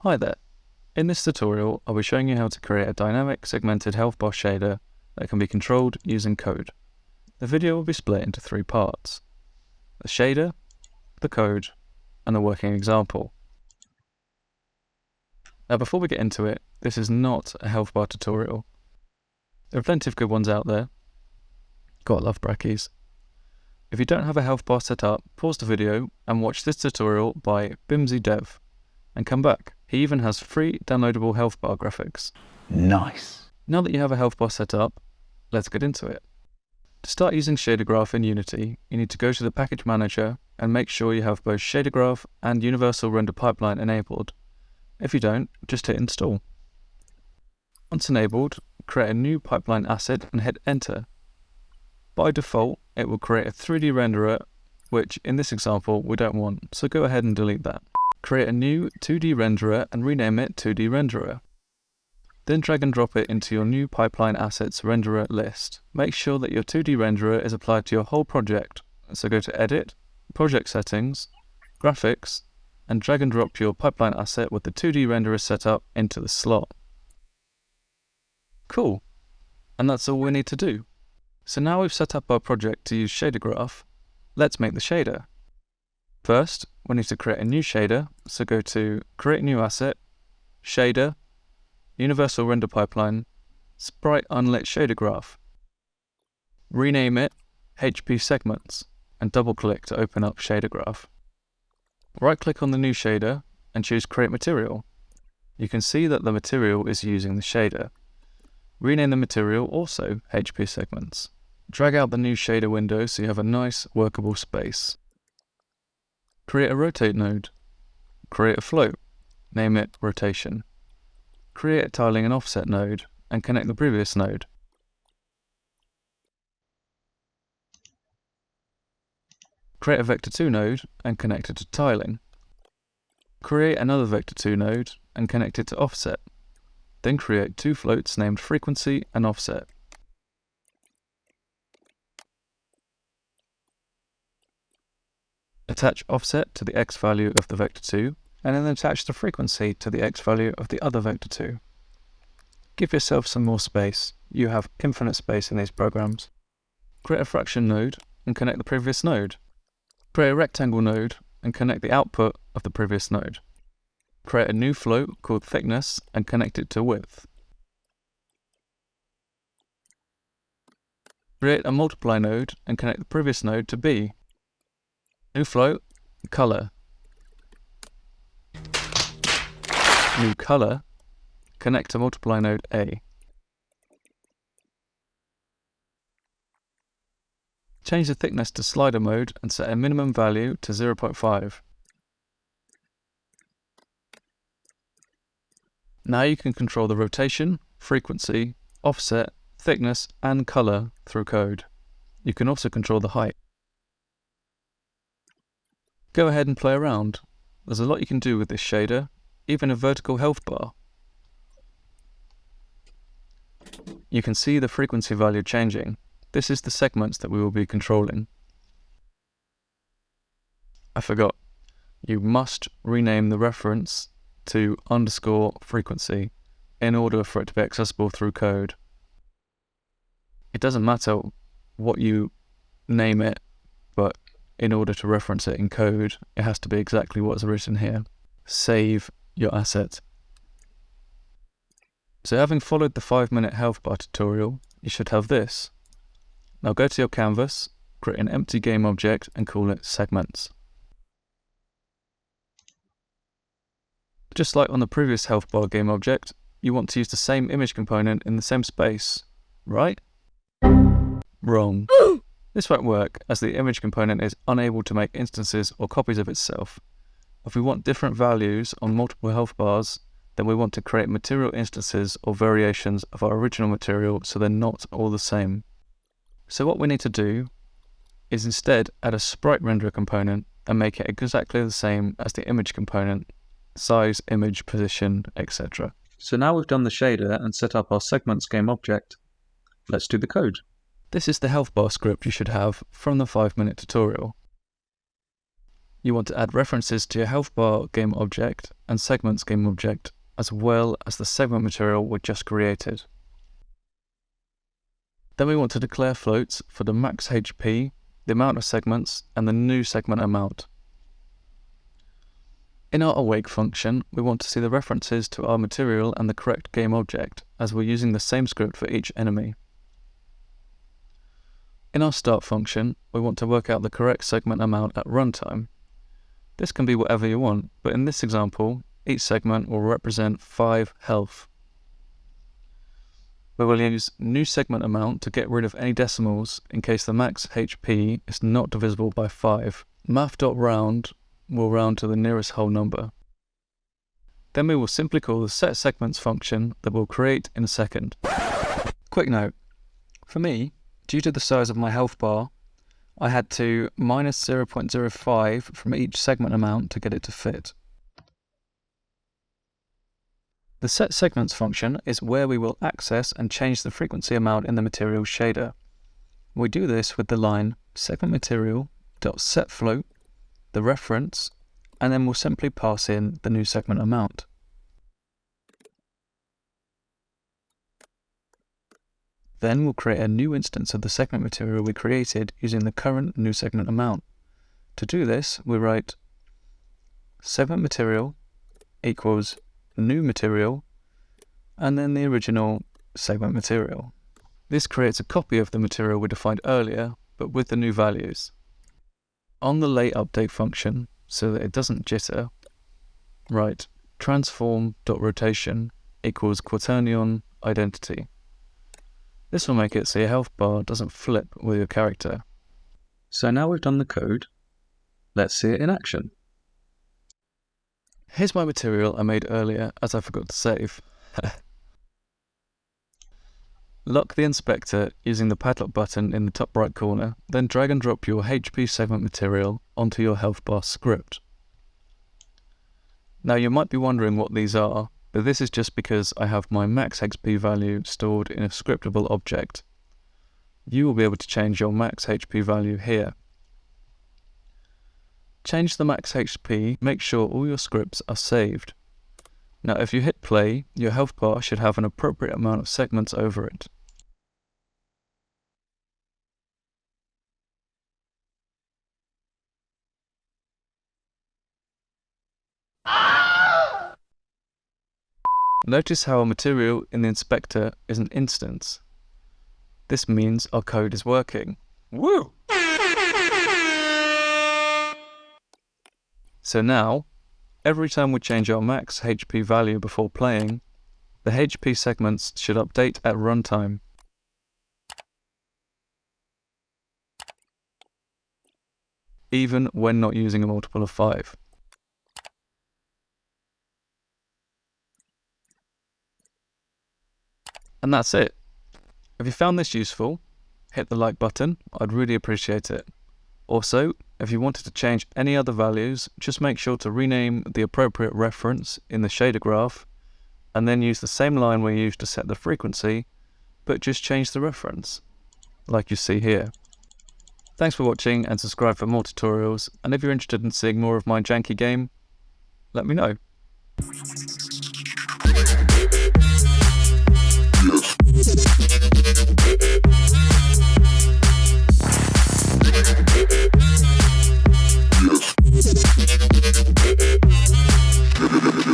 Hi there. In this tutorial, I'll be showing you how to create a dynamic segmented health bar shader that can be controlled using code. The video will be split into 3 parts: the shader, the code, and the working example. Now before we get into it, this is not a health bar tutorial. There are plenty of good ones out there. Gotta love brackies. If you don't have a health bar set up, pause the video and watch this tutorial by Bimzy Dev, and come back. He even has free downloadable health bar graphics. Nice. Now that you have a health bar set up, let's get into it. To start using Shader Graph in Unity, you need to go to the package manager and make sure you have both Shader Graph and Universal Render Pipeline enabled. If you don't, just hit install. Once enabled, create a new pipeline asset and hit enter. By default, it will create a 3D renderer, which in this example we don't want, so go ahead and delete that. Create a new 2D renderer and rename it 2D renderer. Then drag and drop it into your new pipeline assets renderer list. Make sure that your 2D renderer is applied to your whole project, so go to Edit, Project Settings, Graphics, and drag and drop your pipeline asset with the 2D renderer set up into the slot. Cool, and that's all we need to do. So now we've set up our project to use Shader Graph, let's make the shader. First, we need to create a new shader, so go to Create New Asset, Shader, Universal Render Pipeline, Sprite Unlit Shader Graph. Rename it HP Segments, and double-click to open up Shader Graph. Right-click on the new shader and choose Create Material. You can see that the material is using the shader. Rename the material also HP Segments. Drag out the new shader window so you have a nice workable space. Create a rotate node. Create a float. Name it rotation. Create a tiling and offset node and connect the previous node. Create a vector 2 node and connect it to tiling. Create another vector 2 node and connect it to offset. Then create 2 floats named frequency and offset. Attach offset to the x value of the vector 2, and then attach the frequency to the x value of the other vector 2. Give yourself some more space. You have infinite space in these programs. Create a fraction node and connect the previous node. Create a rectangle node and connect the output of the previous node. Create a new float called thickness and connect it to width. Create a multiply node and connect the previous node to B. New float, color. New color, connect to multiply node A. Change the thickness to slider mode and set a minimum value to 0.5. Now you can control the rotation, frequency, offset, thickness, and color through code. You can also control the height. Go ahead and play around. There's a lot you can do with this shader, even a vertical health bar. You can see the frequency value changing. This is the segments that we will be controlling. I forgot. You must rename the reference to _frequency in order for it to be accessible through code. It doesn't matter what you name it, but in order to reference it in code, it has to be exactly what's written here. Save your asset. So having followed the 5-minute health bar tutorial, you should have this. Now go to your canvas, create an empty game object and call it segments. Just like on the previous health bar game object, you want to use the same image component in the same space, right? Wrong. This won't work, as the image component is unable to make instances or copies of itself. If we want different values on multiple health bars, then we want to create material instances or variations of our original material so they're not all the same. So what we need to do is instead add a sprite renderer component and make it exactly the same as the image component, size, image, position, etc. So now we've done the shader and set up our segments game object. Let's do the code. This is the health bar script you should have from the 5-minute tutorial. You want to add references to your health bar game object and segments game object, as well as the segment material we just created. Then we want to declare floats for the max HP, the amount of segments, and the new segment amount. In our awake function, we want to see the references to our material and the correct game object, as we're using the same script for each enemy. In our start function, we want to work out the correct segment amount at runtime. This can be whatever you want, but in this example, each segment will represent 5 health. We will use new segment amount to get rid of any decimals in case the max HP is not divisible by 5. Math.round will round to the nearest whole number. Then we will simply call the setSegments function that we'll create in a second. Quick note, for me, due to the size of my health bar, I had to minus 0.05 from each segment amount to get it to fit. The setSegments function is where we will access and change the frequency amount in the material shader. We do this with the line segmentMaterial.setFloat, the reference, and then we'll simply pass in the new segment amount. Then we'll create a new instance of the segment material we created using the current new segment amount. To do this, we write segment material equals new material, and then the original segment material. This creates a copy of the material we defined earlier, but with the new values. On the late update function, so that it doesn't jitter, write transform.rotation equals quaternion identity. This will make it so your health bar doesn't flip with your character. So now we've done the code, let's see it in action. Here's my material I made earlier as I forgot to save. Lock the inspector using the padlock button in the top right corner, then drag and drop your HP segment material onto your health bar script. Now you might be wondering what these are, but this is just because I have my max HP value stored in a scriptable object. You will be able to change your max HP value here. Change the max HP, make sure all your scripts are saved. Now if you hit play, your health bar should have an appropriate amount of segments over it. Notice how our material in the inspector is an instance. This means our code is working. Woo! So now, every time we change our max HP value before playing, the HP segments should update at runtime. Even when not using a multiple of 5. And that's it. If you found this useful, hit the like button, I'd really appreciate it. Also, if you wanted to change any other values, just make sure to rename the appropriate reference in the shader graph, and then use the same line we used to set the frequency, but just change the reference, like you see here. Thanks for watching and subscribe for more tutorials, and if you're interested in seeing more of my janky game, let me know.